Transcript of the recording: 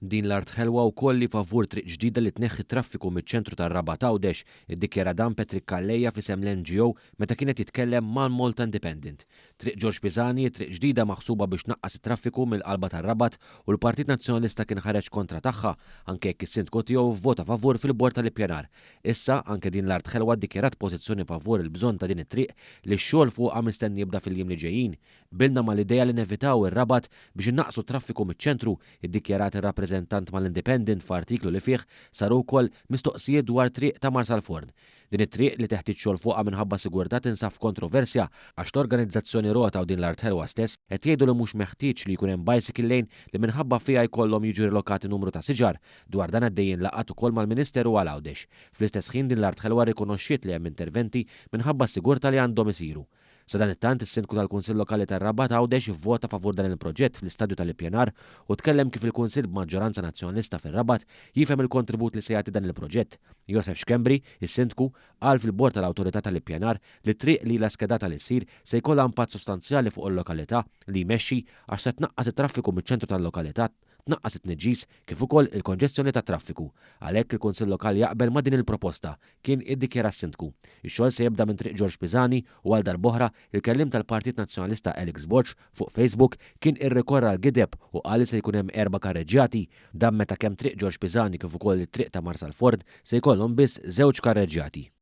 Din l-art ħelwa wkoll li favur triq ġdida li tneħħi traffiku miċ-ċentru tar-Rabat Għawdex, iddikjara dan Patrick Kallejja fisem l-NGO meta kienet jitkellem mal-Malta Independent. Triq Ġorġ Pisani triq ġdida maħsuba biex naqqas it-traffiku mill-qalba tar-Rabat u l-Partit Nazzjonalista kien ħareġ kontra tagħha anke jekk is-sindku tiegħu vvota favur fil-bord tal-ippjanar. Issa anke din l-art ħelwa ddikjarat pożizzjoni favur il-bżonn ta' din it-triq li x-xogħol fuqha mistenni jibda fil-jiem li ġejjin. Bilna mal-idea li nevitaw ir-Rabat biex innaqsu traffiku miċ-ċentru, iddikjarat ir-rappreżentant mal-Independent f'artiklu li fih saru wkoll mistoqsijiet dwar triq ta' Marsalforn. Din it-triq li teħtieġ xogħol fuqha minħabba sigurtà tinsab f'kontroversja għax l-organizzazzjoni Rota u din l-art ħelwa stess qed jgħidu li mhux meħtieġ li jkun hemm bicycle lane li minħabba fiha jkollhom jiġu rilokati numru ta' siġar. Dwar dan għaddejjin laqgħat ukoll mal-Ministeru għal Għawdex. Fl-istess ħin din l-art ħelwa rikonoxxiet li hemm interventi minħabba s-sigurtà li għandhom isiru. Sa dan it-tant is-sindku tal-Kunsill Lokali tar-Rabat Għawdex ivvota favur dan il-proġett fl-istadju tal-ippjanar u tkellem kif il-Kunsill b'maġġoranza nazzjonalista fir-Rabat jifhem il-kontribut li se jagħti dan il-proġett. Josef Xkembri, is-sindku, qal fil-bord tal-Awtorità tal-Ippjanar li triq li l-skedata li ssir se jkollha impatt sostanzjali fuq il-lokalità li jmexxi għax se tnaqqas it-traffiku miċ-ċentru tal-lokalità, tnaqqas it-tniġġis kif ukoll il-konġestjoni tat-traffiku. Għalhekk il-Kunsill Lokali jaqbel ma' din il-proposta, kien iddikjara s-sindku. Ix-xogħol se jibda minn triq Ġorġ Pisani u għal darb'oħra il-kellim tal-Partit Nazzjonalista Alex Borg fuq Facebook kien irrikorra l-gideb u qal li se jkun hemm 4 karreġġjati dan meta kemm triq Ġorġ Pisani kif ukoll it-triq ta' Marsalforn se jkollhom biss 2 karreġġjati.